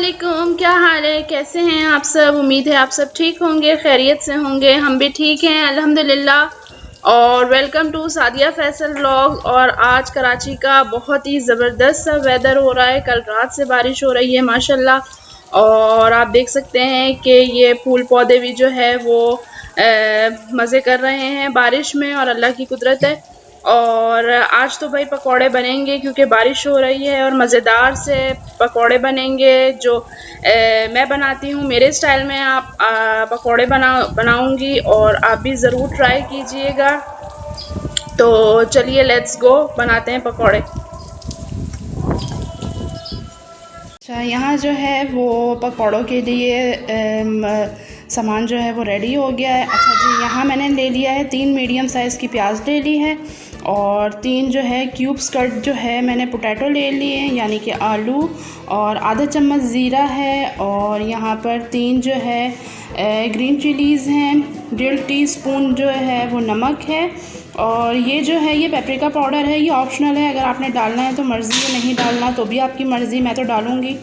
वालेकुम, क्या हाल है? कैसे हैं आप सब? उम्मीद है आप सब ठीक होंगे, खैरियत से होंगे। हम भी ठीक हैं अल्हम्दुलिल्लाह। और welcome to Sadia Faisal vlog. और आज कराची का बहुत ही ज़बरदस्त सा वेदर हो रहा है। कल रात से बारिश हो रही है माशाल्लाह। और आप देख सकते हैं कि ये फूल पौधे भी जो है वो मज़े कर रहे हैं बारिश में, और अल्लाह की कुदरत है। और आज तो भाई पकौड़े बनेंगे क्योंकि बारिश हो रही है, और मज़ेदार से पकौड़े बनेंगे जो मैं बनाती हूँ मेरे स्टाइल में। आप पकौड़े बनाऊंगी और आप भी ज़रूर ट्राई कीजिएगा। तो चलिए लेट्स गो, बनाते हैं पकौड़े। अच्छा, यहाँ जो है वो पकौड़ों के लिए सामान जो है वो रेडी हो गया है। अच्छा जी, यहाँ मैंने ले लिया है 3 मीडियम साइज़ की प्याज ले ली है, और 3 जो है क्यूब्स कट जो है मैंने पोटैटो ले लिए हैं यानी कि आलू, और आधा चम्मच ज़ीरा है, और यहाँ पर 3 जो है ग्रीन चिलीज़ हैं, 1.5 टीस्पून जो है वो नमक है, और ये जो है ये पेपरिका पाउडर है, ये ऑप्शनल है, अगर आपने डालना है तो मर्ज़ी है, नहीं डालना तो भी आपकी मर्ज़ी, मैं तो डालूँगी।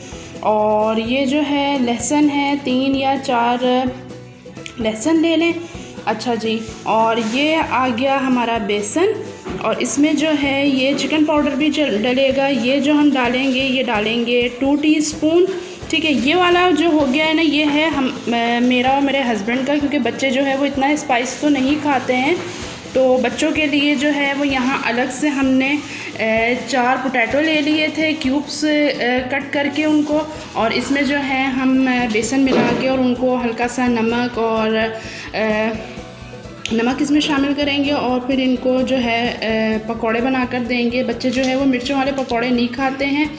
और ये जो है लहसुन है, 3 या 4 लहसुन ले लें। अच्छा जी, और ये आ गया हमारा बेसन, और इसमें जो है ये चिकन पाउडर भी डलेगा। ये जो हम डालेंगे ये डालेंगे 2 टीस्पून। ठीक है, ये वाला जो हो गया है ना, ये है मेरा और मेरे हस्बैंड का, क्योंकि बच्चे जो है वो इतना स्पाइस तो नहीं खाते हैं। तो बच्चों के लिए जो है वो यहाँ अलग से हमने 4 पोटैटो ले लिए थे क्यूब्स कट करके उनको, और इसमें जो है हम बेसन मिला के और उनको हल्का सा नमक और नमक इसमें शामिल करेंगे, और फिर इनको जो है पकौड़े बनाकर देंगे। बच्चे जो है वो मिर्चों वाले पकौड़े नहीं खाते हैं,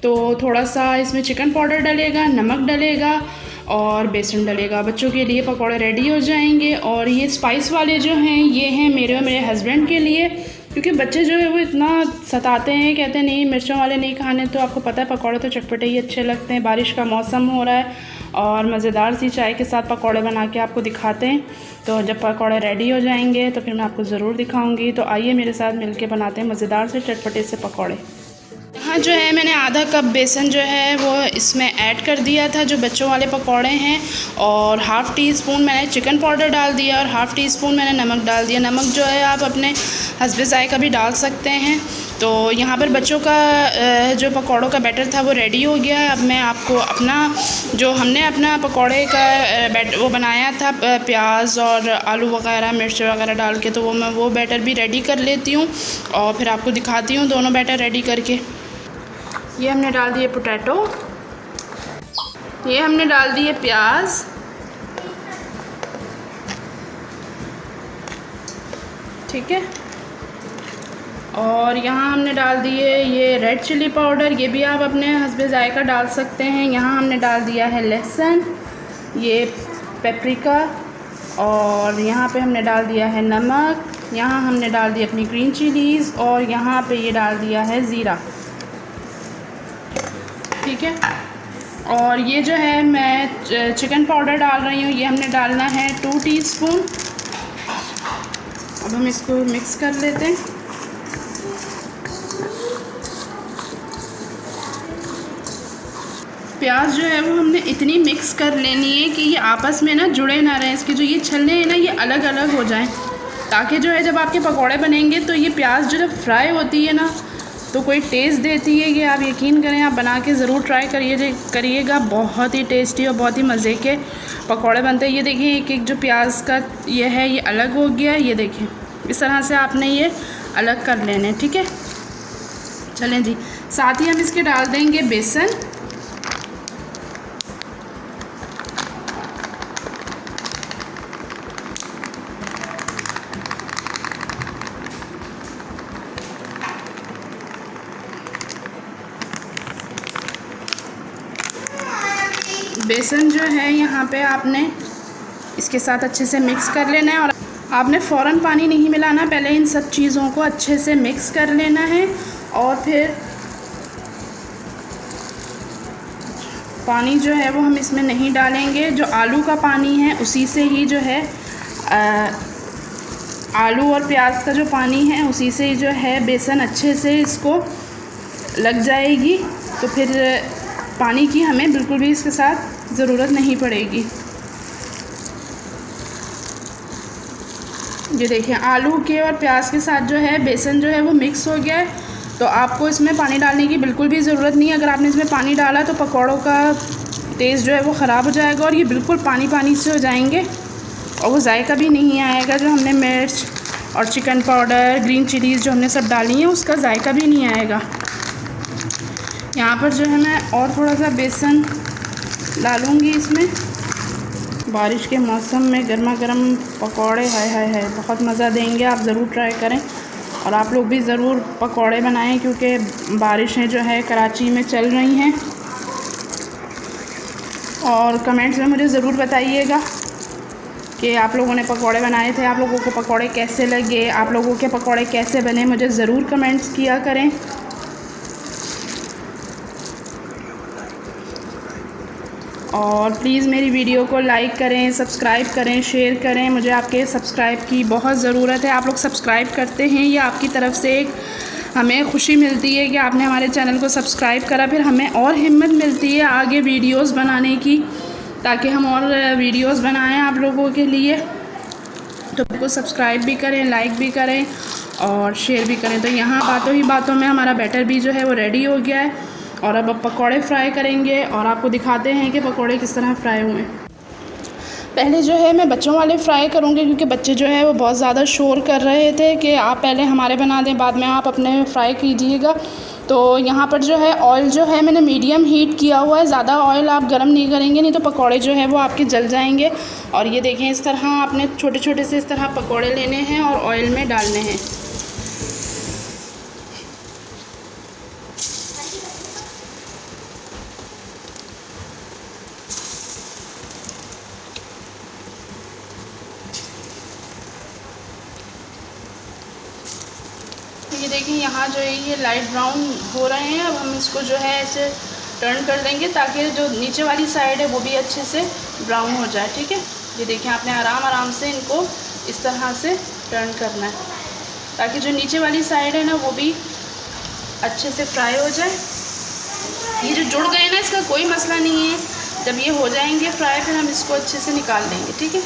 तो थोड़ा सा इसमें चिकन पाउडर डलेगा, नमक डलेगा और बेसन डलेगा। बच्चों के लिए पकौड़े रेडी हो जाएंगे। और ये स्पाइस वाले जो हैं ये हैं मेरे और मेरे हस्बैंड के लिए, क्योंकि बच्चे जो है वो इतना सताते हैं, कहते हैं नहीं मिर्चों वाले नहीं खाने। तो आपको पता है पकौड़े तो चटपटे ही अच्छे लगते हैं। बारिश का मौसम हो रहा है और मज़ेदार सी चाय के साथ पकौड़े बना के आपको दिखाते हैं। तो जब पकौड़े रेडी हो जाएंगे तो फिर मैं आपको ज़रूर दिखाऊंगी। तो आइए मेरे साथ मिलके बनाते हैं मज़ेदार से चटपटे से पकौड़े। यहाँ जो है मैंने आधा कप बेसन जो है वो इसमें ऐड कर दिया था, जो बच्चों वाले पकौड़े हैं, और हाफ़ टी स्पून मैंने चिकन पाउडर डाल दिया, और हाफ़ टी स्पून मैंने नमक डाल दिया। नमक जो है आप अपने हस्बे ज़ायक़ा भी डाल सकते हैं। तो यहाँ पर बच्चों का जो पकौड़ों का बैटर था वो रेडी हो गया है। अब मैं आपको अपना जो हमने अपना पकौड़े का वो बनाया था प्याज और आलू वगैरह मिर्च वगैरह डाल के, तो मैं वो बैटर भी रेडी कर लेती हूँ और फिर आपको दिखाती हूँ दोनों बैटर रेडी करके। ये हमने डाल दिए पोटैटो, ये हमने डाल दिए प्याज, ठीक है, और यहाँ हमने डाल दिए ये रेड चिली पाउडर, ये भी आप अपने हस्बे ज़ायक़ा डाल सकते हैं। यहाँ हमने डाल दिया है लहसुन, ये पेपरिका, और यहाँ पे हमने डाल दिया है नमक, यहाँ हमने डाल दी अपनी ग्रीन चिलीज़, और यहाँ पे ये डाल दिया है ज़ीरा, ठीक है। और ये जो है मैं चिकन पाउडर डाल रही हूँ, ये हमने डालना है 2 टीस्पून। अब हम इसको मिक्स कर लेते हैं। प्याज जो है वो हमने इतनी मिक्स कर लेनी है कि ये आपस में ना जुड़े ना रहें, इसके जो ये छलने हैं ना ये अलग अलग हो जाएं, ताकि जो है जब आपके पकौड़े बनेंगे तो ये प्याज जो जब फ्राई होती है ना तो कोई टेस्ट देती है। ये आप यकीन करें, आप बना के ज़रूर ट्राई करिएगा। बहुत ही टेस्टी और बहुत ही मज़े के पकौड़े बनते हैं। ये देखिए एक एक जो प्याज का ये है ये अलग हो गया है, ये देखिए इस तरह से आपने ये अलग कर लेने, ठीक है। चलें जी, साथ ही हम इसके डाल देंगे बेसन, बेसन जो है यहाँ पे आपने इसके साथ अच्छे से मिक्स कर लेना है, और आपने फ़ौरन पानी नहीं मिलाना, पहले इन सब चीज़ों को अच्छे से मिक्स कर लेना है। और फिर पानी जो है वो हम इसमें नहीं डालेंगे, जो आलू का पानी है उसी से ही जो है आलू और प्याज का जो पानी है उसी से ही जो है बेसन अच्छे से इसको लग जाएगी। तो फिर पानी की हमें बिल्कुल भी इसके साथ ज़रूरत नहीं पड़ेगी। ये देखिए आलू के और प्याज के साथ जो है बेसन जो है वो मिक्स हो गया है, तो आपको इसमें पानी डालने की बिल्कुल भी ज़रूरत नहीं है। अगर आपने इसमें पानी डाला तो पकौड़ों का टेस्ट जो है वो ख़राब हो जाएगा और ये बिल्कुल पानी पानी से हो जाएंगे और वो जायका भी नहीं आएगा। जो हमने मिर्च और चिकन पाउडर, ग्रीन चिलीज़ जो हमने सब डाली हैं उसका जायका भी नहीं आएगा। यहाँ पर जो है मैं और थोड़ा सा बेसन डालूँगी इसमें। बारिश के मौसम में गर्मा गर्म पकौड़े हाय हाय हाय बहुत मज़ा देंगे। आप ज़रूर ट्राई करें और आप लोग भी ज़रूर पकौड़े बनाएं क्योंकि बारिशें जो है कराची में चल रही हैं। और कमेंट्स में मुझे ज़रूर बताइएगा कि आप लोगों ने पकौड़े बनाए थे, आप लोगों को पकौड़े कैसे लगे, आप लोगों के पकौड़े कैसे बने, मुझे ज़रूर कमेंट्स किया करें। और प्लीज़ मेरी वीडियो को लाइक करें, सब्सक्राइब करें, शेयर करें। मुझे आपके सब्सक्राइब की बहुत ज़रूरत है। आप लोग सब्सक्राइब करते हैं, ये आपकी तरफ से एक हमें खुशी मिलती है कि आपने हमारे चैनल को सब्सक्राइब करा, फिर हमें और हिम्मत मिलती है आगे वीडियोस बनाने की, ताकि हम और वीडियोस बनाएं आप लोगों के लिए। तो आपको सब्सक्राइब भी करें, लाइक भी करें और शेयर भी करें। तो यहाँ बातों ही बातों में हमारा बैटर भी जो है वो रेडी हो गया है और अब पकौड़े फ्राई करेंगे और आपको दिखाते हैं कि पकौड़े किस तरह फ्राई हुए। पहले जो है मैं बच्चों वाले फ्राई करूँगी क्योंकि बच्चे जो है वो बहुत ज़्यादा शोर कर रहे थे कि आप पहले हमारे बना दें, बाद में आप अपने फ्राई कीजिएगा। तो यहाँ पर जो है ऑयल जो है मैंने मीडियम हीट किया हुआ है। ज़्यादा ऑयल आप गर्म नहीं करेंगे, नहीं तो पकौड़े जो है वो आपके जल जाएंगे। और ये देखें इस तरह आपने छोटे छोटे से इस तरह पकौड़े लेने हैं और ऑयल में डालने हैं। ये देखिए यहाँ जो है ये लाइट ब्राउन हो रहे हैं। अब हम इसको जो है ऐसे टर्न कर देंगे ताकि जो नीचे वाली साइड है वो भी अच्छे से ब्राउन हो जाए। ठीक है, ये देखिए आपने आराम से इनको इस तरह से टर्न करना है ताकि जो नीचे वाली साइड है ना वो भी अच्छे से फ्राई हो जाए। ये जो जुड़ गए ना इसका कोई मसला नहीं है, जब ये हो जाएंगे फ्राई फिर हम इसको अच्छे से निकाल देंगे। ठीक है,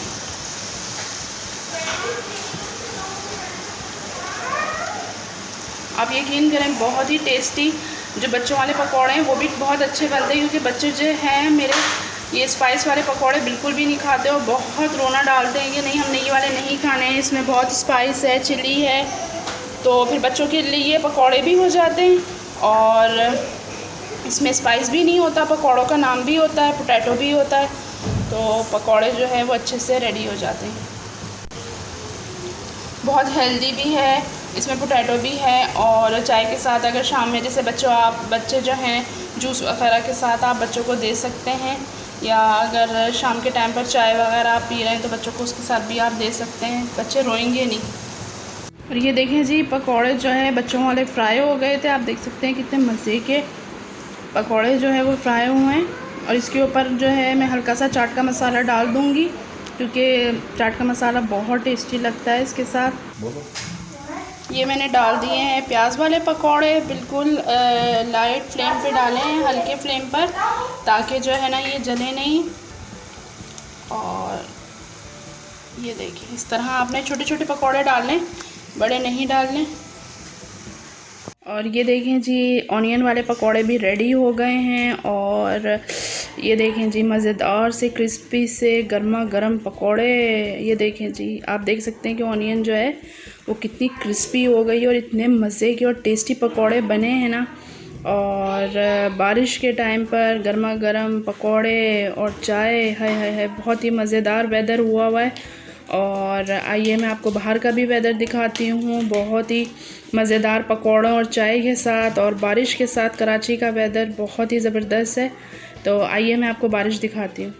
आप यकीन करें बहुत ही टेस्टी जो बच्चों वाले पकौड़े हैं वो भी बहुत अच्छे बनते हैं क्योंकि बच्चे जो हैं मेरे ये स्पाइस वाले पकौड़े बिल्कुल भी नहीं खाते और बहुत रोना डालते हैं कि नहीं हम ये वाले नहीं खाने हैं, इसमें बहुत स्पाइस है, चिली है। तो फिर बच्चों के लिए पकौड़े भी हो जाते हैं और इसमें स्पाइस भी नहीं होता। पकौड़ों का नाम भी होता है, पोटैटो भी होता है, तो पकौड़े जो है वो अच्छे से रेडी हो जाते हैं। बहुत हेल्दी भी है, इसमें पोटैटो भी है और चाय के साथ अगर शाम में जैसे बच्चे जो हैं जूस वगैरह के साथ आप बच्चों को दे सकते हैं, या अगर शाम के टाइम पर चाय वगैरह आप पी रहे हैं तो बच्चों को उसके साथ भी आप दे सकते हैं, बच्चे रोएंगे नहीं। और ये देखें जी पकौड़े जो है बच्चों वाले फ्राई हो गए थे। आप देख सकते हैं कितने मज़े के पकौड़े जो है वो फ्राई हुए हैं। और इसके ऊपर जो है मैं हल्का सा चाट का मसाला डाल दूँगी क्योंकि चाट का मसाला बहुत टेस्टी लगता है इसके साथ। ये मैंने डाल दिए हैं प्याज वाले पकौड़े, बिल्कुल लाइट फ्लेम पे डाले हैं, हल्के फ्लेम पर, ताकि जो है ना ये जले नहीं। और ये देखिए इस तरह आपने छोटे छोटे पकौड़े डालने, बड़े नहीं डालने। और ये देखें जी ऑनियन वाले पकौड़े भी रेडी हो गए हैं और ये देखें जी मज़ेदार से क्रिस्पी से गर्मा गर्म पकौड़े। ये देखें जी आप देख सकते हैं कि ऑनियन जो है वो कितनी क्रिस्पी हो गई और इतने मज़े के और टेस्टी पकौड़े बने हैं ना। और बारिश के टाइम पर गर्मा गर्म पकौड़े और चाय, हाय हाय हाय बहुत ही मज़ेदार वेदर हुआ है। और आइए मैं आपको बाहर का भी वेदर दिखाती हूँ, बहुत ही मज़ेदार पकौड़ों और चाय के साथ और बारिश के साथ कराची का वेदर बहुत ही ज़बरदस्त है। तो आइए मैं आपको बारिश दिखाती हूँ।